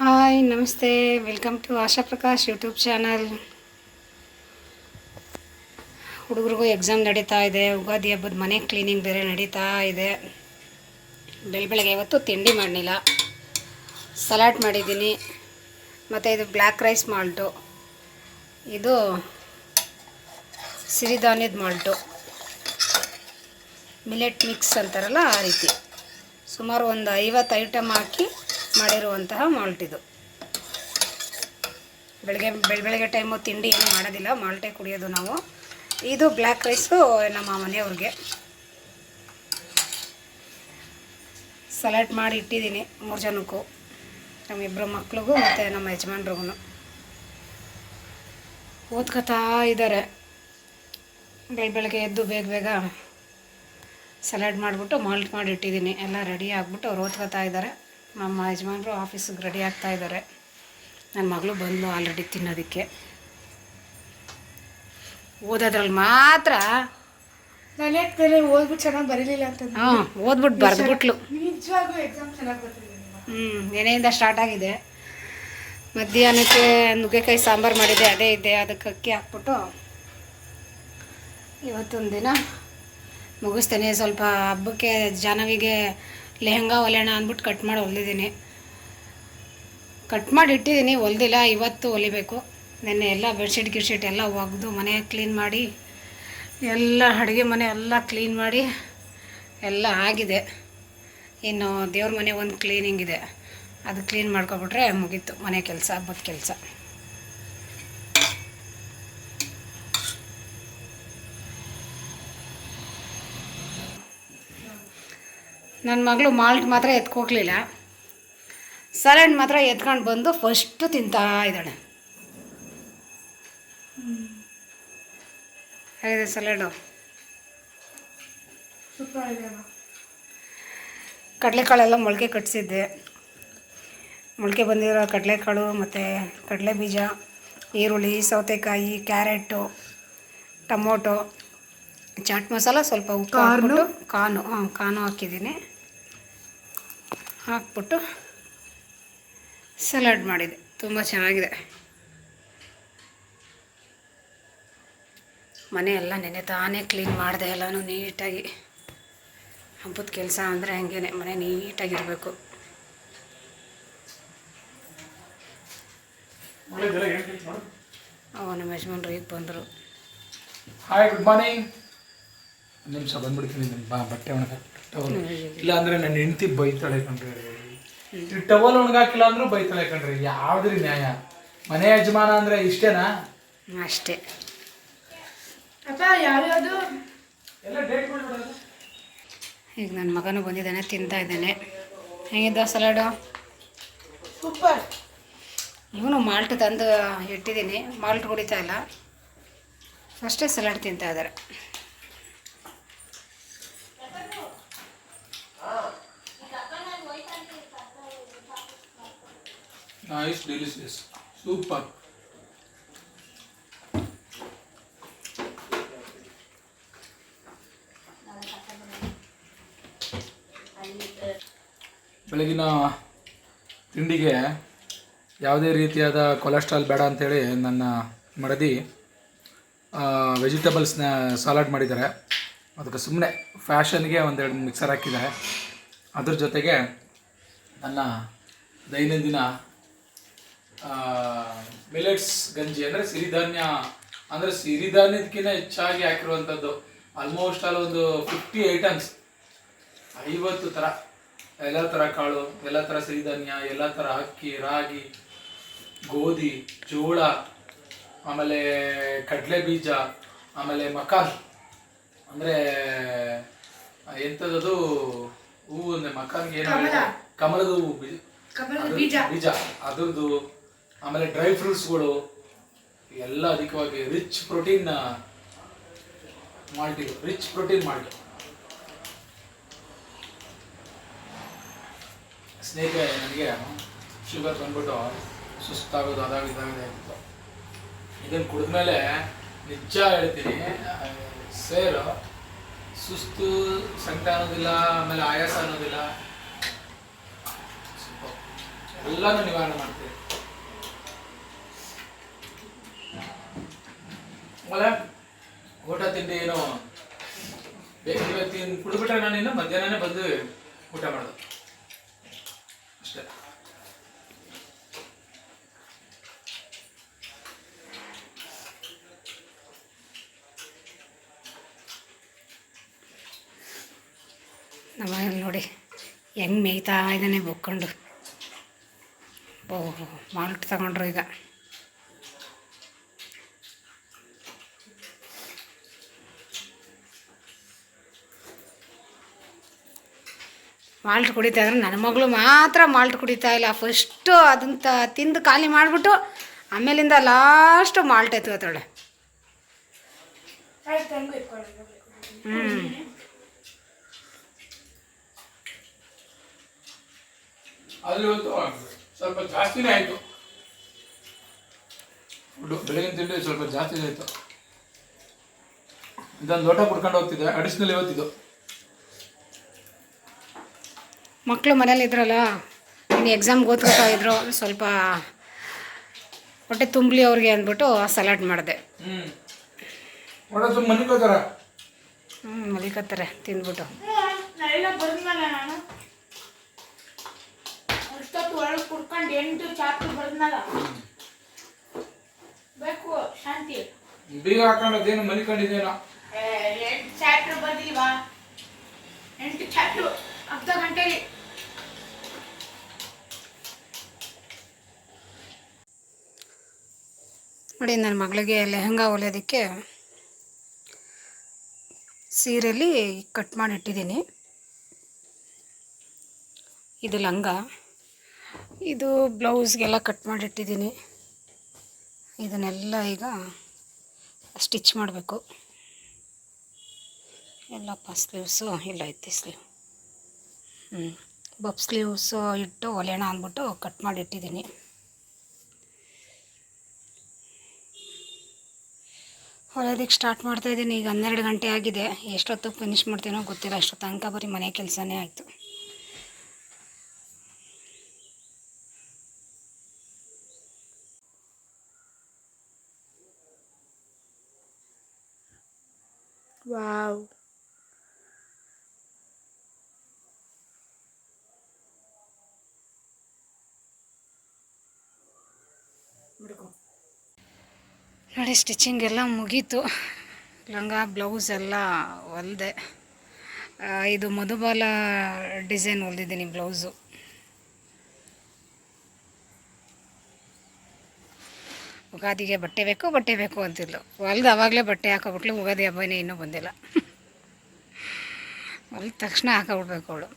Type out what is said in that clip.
Hi ನಮಸ್ತೆ, welcome to Asha Prakash YouTube channel. ಹುಡುಗರಿಗೂ exam ನಡೀತಾ ಇದೆ. ಉಗಾದಿ ಹಬ್ಬದ ಮನೆ ಕ್ಲೀನಿಂಗ್ ಬೇರೆ ನಡೀತಾ ಇದೆ. ಬೆಳಗ್ಗೆ ಇವತ್ತು ತಿಂಡಿ ಮಾಡಲಿಲ್ಲ, ಸಲಾಡ್ ಮಾಡಿದ್ದೀನಿ. ಮತ್ತು ಇದು ಬ್ಲ್ಯಾಕ್ ರೈಸ್ ಮಾಲ್ಟು, ಇದು ಸಿರಿಧಾನ್ಯದ ಮಾಲ್ಟು, ಮಿಲೆಟ್ ಮಿಕ್ಸ್ ಅಂತಾರಲ್ಲ ಆ ರೀತಿ ಸುಮಾರು ಒಂದು 50 ಐಟಮ್ ಹಾಕಿ ಮಾಡಿರುವಂತಹ ಮಾಲ್ಟ್ ಇದು. ಬೆಳಗ್ಗೆ ಟೈಮು ತಿಂಡಿ ಏನು ಮಾಡೋದಿಲ್ಲ, ಮಾಲ್ಟೇ ಕುಡಿಯೋದು ನಾವು. ಇದು ಬ್ಲ್ಯಾಕ್ ರೈಸು ನಮ್ಮ ಮನೆಯವ್ರಿಗೆ. ಸಲಾಡ್ ಮಾಡಿ ಇಟ್ಟಿದ್ದೀನಿ 3 ಜನಕ್ಕೂ, ನಮ್ಮಿಬ್ಬರು ಮಕ್ಳಿಗೂ ಮತ್ತು ನಮ್ಮ ಯಜಮಾನ್ರಿಗೂ. ಓದ್ಕೋತಾ ಇದ್ದಾರೆ. ಬೆಳಗ್ಗೆ ಎದ್ದು ಬೇಗ ಸಲಾಡ್ ಮಾಡಿಬಿಟ್ಟು ಮಾಲ್ಟ್ ಮಾಡಿ ಇಟ್ಟಿದ್ದೀನಿ. ಎಲ್ಲ ರೆಡಿ ಆಗಿಬಿಟ್ಟು ಅವ್ರು ಓದ್ಕೋತಾ ಇದ್ದಾರೆ. ನಮ್ಮ ಯಜಮಾನರು ಆಫೀಸಿಗೆ ರೆಡಿ ಆಗ್ತಾ ಇದ್ದಾರೆ. ನನ್ನ ಮಗಳು ಬಂದು ಆಲ್ರೆಡಿ ತಿನ್ನೋದಕ್ಕೆ. ಓದೋದ್ರಲ್ಲಿ ಮಾತ್ರ ನಾನು ಯಾಕೆ ಓದ್ಬಿಟ್ಟು ಚೆನ್ನಾಗಿ ಬರೀಲಿಲ್ಲ ಅಂತ. ಓದ್ಬಿಟ್ಟು ಬರೆದ್ಬಿಟ್ಲು. ನಿಜವಾಗೂ ಎಕ್ಸಾಮ್ ಚೆನ್ನಾಗಿ ಬರ್ತಿದ್ದೀನಿ. ನೆನೆಯಿಂದ ಸ್ಟಾರ್ಟ್ ಆಗಿದೆ. ಮಧ್ಯಾಹ್ನಕ್ಕೆ ನುಗ್ಗೆಕಾಯಿ ಸಾಂಬಾರು ಮಾಡಿದೆ, ಅದೇ ಇದೆ. ಅದಕ್ಕೆ ಅಕ್ಕಿ ಹಾಕ್ಬಿಟ್ಟು ಇವತ್ತೊಂದು ದಿನ ಮುಗಿಸ್ತೇನೆ. ಸ್ವಲ್ಪ ಹಬ್ಬಕ್ಕೆ ಜಾಹ್ನವಿಗೆ ಲೆಹಂಗಾ ಹೊಲೆಯೋಣ ಅಂದ್ಬಿಟ್ಟು ಕಟ್ ಮಾಡಿ ಹೊಲಿದ್ದೀನಿ. ಕಟ್ ಮಾಡಿ ಇಟ್ಟಿದ್ದೀನಿ, ಹೊಲ್ದಿಲ್ಲ. ಇವತ್ತು ಹೊಲಿಬೇಕು. ನೆನ್ನೆ ಎಲ್ಲ ಬೆಡ್ಶೀಟ್ ಗಿಡ್ಶೀಟ್ ಎಲ್ಲ ಒಗೆದು ಮನೆ ಕ್ಲೀನ್ ಮಾಡಿ, ಎಲ್ಲ ಅಡುಗೆ ಮನೆ ಎಲ್ಲ ಕ್ಲೀನ್ ಮಾಡಿ ಎಲ್ಲ ಆಗಿದೆ. ಇನ್ನು ದೇವ್ರ ಮನೆ ಒಂದು ಕ್ಲೀನಿಂಗ್ ಇದೆ, ಅದು ಕ್ಲೀನ್ ಮಾಡ್ಕೊಬಿಟ್ರೆ ಮುಗೀತು ಮನೆ ಕೆಲಸ, ಹಬ್ಬದ ಕೆಲಸ. ನನ್ನ ಮಗಳು ಮಾಲ್ಟ್ ಮಾತ್ರ ಎತ್ಕೋಗ್ಲಿಲ್ಲ, ಸಲಾಡ್ ಮಾತ್ರ ಎತ್ಕೊಂಡು ಬಂದು ಫಸ್ಟು ತಿಂತಾ ಇದ್ದಾಳೆ. ಹೇಗಿದೆ ಸಲಾಡು? ಸೂಪರ್ ಇದೆ. ಕಡಲೆಕಾಳೆಲ್ಲ ಮೊಳಕೆ ಕಟ್ಟಿಸಿದ್ದೆ. ಮೊಳಕೆ ಬಂದಿರೋ ಕಡಲೆಕಾಳು ಮತ್ತು ಕಡಲೆ ಬೀಜ, ಈರುಳ್ಳಿ, ಸೌತೆಕಾಯಿ, ಕ್ಯಾರೆಟು, ಟೊಮೊಟೊ, ಚಾಟ್ ಮಸಾಲ, ಸ್ವಲ್ಪ ಉಪ್ಪು ಹಾಕ್ಬಿಟ್ಟು ಕಾನು ಹಾಕಿದ್ದೀನಿ. ಹಾಕ್ಬಿಟ್ಟು ಸಲಾಡ್ ಮಾಡಿದೆ. ತುಂಬ ಚೆನ್ನಾಗಿದೆ. ಮನೆ ಎಲ್ಲ ನೆನೆ ತಾನೇ ಕ್ಲೀನ್ ಮಾಡಿದೆ, ಎಲ್ಲನೂ ನೀಟಾಗಿ. ಹಬ್ಬದ ಕೆಲಸ ಅಂದರೆ ಹಂಗೇ, ಮನೆ ನೀಟಾಗಿರಬೇಕು. ನಮ್ಮ ಯಜಮಾನ್ರು ಈಗ ಬಂದರು. Hi, good morning. ನಿಮಿಷ ಬಂದ್ಬಿಡ್ತೀನಿ. ಬಟ್ಟೆ ಒಣಗಾಕಿ ಟವಲ್ ಇಲ್ಲ ಅಂದರೆ ನನ್ನ ಹೆಂಡತಿ ಬೈತಾಳೆ ಕಣ್ರಿ. ಈ ಟವಲ್ ಒಣಗಾಕಿಲ್ಲ ಅಂದ್ರೂ ಬೈತಾಳೆ ಕಣ್ರಿ. ಯಾವ್ದ್ರಿ ನ್ಯಾಯ? ಮನೆ ಯಜಮಾನ ಅಂದರೆ ಇಷ್ಟೇನಾ? ಅಷ್ಟೇ. ಅಪ್ಪ ಯಾವ್ಯಾವುದು ಎಲ್ಲ ಡೇಟ್ ಮಾಡ್ಬಿಡೋದು. ಈಗ ನನ್ನ ಮಗನೂ ಬಂದಿದ್ದಾನೆ, ತಿಂತಾ ಇದ್ದಾನೆ. ಹೆಂಗಿದ್ದ ಸಲಾಡು? ಸೂಪರ್. ಇವನು ಮಾಲ್ಟ್ ತಂದು ಇಟ್ಟಿದ್ದೀನಿ, ಮಾಲ್ಟ್ ಕುಡಿತಾ ಇಲ್ಲ, ಫಸ್ಟೇ ಸಲಾಡ್ ತಿಂತಾ ಇದ್ದಾರೆ. Nice, delicious, super. ಬೆಳಗಿನ ತಿಂಡಿಗೆ ಯಾವುದೇ ರೀತಿಯಾದ ಕೊಲೆಸ್ಟ್ರಾಲ್ ಬೇಡ ಅಂಥೇಳಿ ನನ್ನ ಮಡದಿ ವೆಜಿಟೇಬಲ್ಸ್ನ ಸಲಾಡ್ ಮಾಡಿದ್ದಾರೆ. ಅದಕ್ಕೆ ಸುಮ್ಮನೆ ಫ್ಯಾಷನ್ಗೆ ಒಂದೆರಡು ಮಿಕ್ಸರ್ ಹಾಕಿದ್ದಾರೆ. ಅದ್ರ ಜೊತೆಗೆ ನನ್ನ ದೈನಂದಿನ ಮಿಲೆಟ್ಸ್ ಗಂಜಿ ಅಂದರೆ ಸಿರಿಧಾನ್ಯ, ಅಂದರೆ ಸಿರಿಧಾನ್ಯದಕ್ಕಿಂತ ಹೆಚ್ಚಾಗಿ ಹಾಕಿರುವಂಥದ್ದು. ಆಲ್ಮೋಸ್ಟ್ ಆಲ್ ಒಂದು 50 ಐಟಮ್ಸ್, 50 ಥರ, ಎಲ್ಲ ಥರ ಕಾಳು, ಎಲ್ಲ ಥರ ಸಿರಿಧಾನ್ಯ, ಎಲ್ಲ ಥರ ಅಕ್ಕಿ, ರಾಗಿ, ಗೋಧಿ, ಜೋಳ, ಆಮೇಲೆ ಕಡಲೆ ಬೀಜ, ಆಮೇಲೆ ಮಕಾನ್ ಅಂದರೆ ಎಂಥದ್ದು ಹೂವು, ಮಕಾನ್ಗೆ ಏನು ಕಮಲದ ಹೂವು ಬೀಜ ಅದ್ರದ್ದು, ಆಮೇಲೆ ಡ್ರೈ ಫ್ರೂಟ್ಸ್ಗಳು ಎಲ್ಲ ಅಧಿಕವಾಗಿ ರಿಚ್ ಪ್ರೋಟೀನ್ ಮಾಲ್ಟ್. ಇದು ರಿಚ್ ಪ್ರೋಟೀನ್ ಮಾಲ್ಟ್. ಸ್ನೇಹಿತರೆ, ನನಗೆ ಶುಗರ್ ಬಂದ್ಬಿಟ್ಟು ಸುಸ್ತಾಗೋದು ಅದಾಗಿದ್ದಾಗಿದೆ ಆಗಿತ್ತು. ಇದನ್ನು ಕುಡಿದ್ಮೇಲೆ ನಿಜ ಹೇಳ್ತೀನಿ, ಸೇರು ಸುಸ್ತು, ಸಂಕಟ ಅನ್ನೋದಿಲ್ಲ, ಆಮೇಲೆ ಆಯಾಸ ಅನ್ನೋದಿಲ್ಲ. ಎಲ್ಲ ಎಲ್ಲಾನು ನಿವಾರಣೆ ಮಾಡ್ತೀವಿ. ಆಮೇಲೆ ಊಟ ತಿಂಡಿ ಏನು ಇವತ್ತಿನ ಕುಡಿದ್ಬಿಟ್ರೆ ನಾನು ಇನ್ನು ಮಧ್ಯಾಹ್ನನೇ ಬಂದು ಊಟ ಮಾಡೋದು ಅಷ್ಟೇ. ನಮ್ಮ ನೋಡಿ ಹೆಂಗೆ ಮೇಯ್ತಾ ಇದ್ದಾನೆ ಬುಕ್ಕೊಂಡು. ಓಹೋ ಮಾಲ್ಟ್ ತಗೊಂಡ್ರು ಈಗ. ಮಾಲ್ಟ್ ಕುಡಿತಾ ಇದ್ರೆ ನನ್ನ ಮಗಳು ಮಾತ್ರ ಮಾಲ್ಟ್ ಕುಡಿತಾ ಇಲ್ಲ. ಫಸ್ಟು ಅದನ್ನ ತಿಂದು ಖಾಲಿ ಮಾಡಿಬಿಟ್ಟು ಆಮೇಲಿಂದ ಲಾಸ್ಟು ಮಾಲ್ಟ್ ಎತ್ಕೋತಾಳೆ. ಆದ್ರೆ ಇವತ್ತು ಸ್ವಲ್ಪ ಜಾಸ್ತಿನೇ ಆಯಿತು. ಬೆಳಗಿನ ತಿಂಡಿ ಸ್ವಲ್ಪ ಜಾಸ್ತಿನೇ ಆಯಿತು. ಇದೊಂದು ಲೋಟ ಕುಡ್ಕೊಂಡು ಹೋಗ್ತಿದ್ದೆ, ಅಡಿಷನಲ್ ಇವತ್ತಿದ್ದು. ಮಕ್ಕಳು ಮನೇಲಿ ಇದ್ರಲ್ಲ, ಇನ್ನು ಎಕ್ಸಾಮ್ಗೆ ಓದ್ಕೋತಾ ಇದ್ರು, ಸ್ವಲ್ಪ ಹೊಟ್ಟೆ ತುಂಬಲಿ ಅವ್ರಿಗೆ ಅಂದ್ಬಿಟ್ಟು ಸಲಾಡ್ ಮಾಡಿದೆ. ಮನಿಕೋತಾರ ಮಲಿಕತ್ತಾರೆ ತಿಂದ್ಬಿಟ್ಟು. ನಾಳೆಲ್ಲ ಬರ್ದ್ನಲ್ಲ ನಾನು ಅಷ್ಟೊತ್ತು ಒಳಗೆ ಕುಡ್ಕೊಂಡು 8 ಚಾಪ್ಟರ್ ಬರ್ದ್ನಲ್ಲ. ಬೇಕು ಶಾಂತಿ. ಬೀಗ ಹಾಕೊಂಡದೇನು ಮನಿಕೊಂಡಿದ್ದೇನೋ. 8 ಚಾಪ್ಟರ್ ಬರ್ದಿಲ್ವಾ? 8 ಚಾಪ್ಟರ್ ಅರ್ಧ ಗಂಟೆಗೆ. ನೋಡಿ ನನ್ನ ಮಗಳಿಗೆ ಲೆಹಂಗಾ ಹೊಲಿಯೋದಕ್ಕೆ ಸೀರೆಯಲ್ಲಿ ಕಟ್ ಮಾಡಿ ಇಟ್ಟಿದ್ದೀನಿ. ಇದು ಲಂಗ, ಇದು ಬ್ಲೌಸ್ಗೆಲ್ಲ ಕಟ್ ಮಾಡಿ ಇಟ್ಟಿದ್ದೀನಿ. ಇದನ್ನೆಲ್ಲ ಈಗ ಸ್ಟಿಚ್ ಮಾಡಬೇಕು. ಎಲ್ಲಪ್ಪ ಸ್ಲೀವ್ಸು ಇಲ್ಲ ಐತಿ ಸ್ಲೀವ್. ಬಬ್ ಸ್ಲೀವ್ಸು ಇಟ್ಟು ಹೊಲಿಯೋಣ ಅಂದ್ಬಿಟ್ಟು ಕಟ್ ಮಾಡಿ ಇಟ್ಟಿದ್ದೀನಿ. ಹೊಲಿಯೋದಕ್ಕೆ ಸ್ಟಾರ್ಟ್ ಮಾಡ್ತಾಯಿದ್ದೀನಿ. ಈಗ 12 ಗಂಟೆ ಆಗಿದೆ. ಎಷ್ಟೊತ್ತಿಗೆ ಫಿನಿಷ್ ಮಾಡ್ತೀನೋ ಗೊತ್ತಿಲ್ಲ. ಅಷ್ಟೊತ್ತು ತನಕ ಬರೀ ಮನೆ ಕೆಲಸನೇ ಆಯಿತು. ವಾವ್, ನೋಡಿ ಸ್ಟಿಚಿಂಗ್ ಎಲ್ಲ ಮುಗೀತು. ಲಂಗ ಬ್ಲೌಸ್ ಎಲ್ಲ ಹೊಲಿದೆ. ಇದು ಮಧುಬಾಲ ಡಿಸೈನ್ ಹೊಲಿದಿದ್ದೀನಿ ಬ್ಲೌಸು. ಉಗಾದಿಗೆ ಬಟ್ಟೆ ಬೇಕು ಅಂತಿದ್ಲು. ಹೊಲ್ದು ಆವಾಗಲೇ ಬಟ್ಟೆ ಹಾಕೋಬಿಟ್ಲು. ಉಗಾದಿ ಹಬ್ಬನೇ ಇನ್ನೂ ಬಂದಿಲ್ಲ. ಹೊಲ್ದ ತಕ್ಷಣ ಹಾಕೋಬಿಡ್ಬೇಕು ಅವಳು.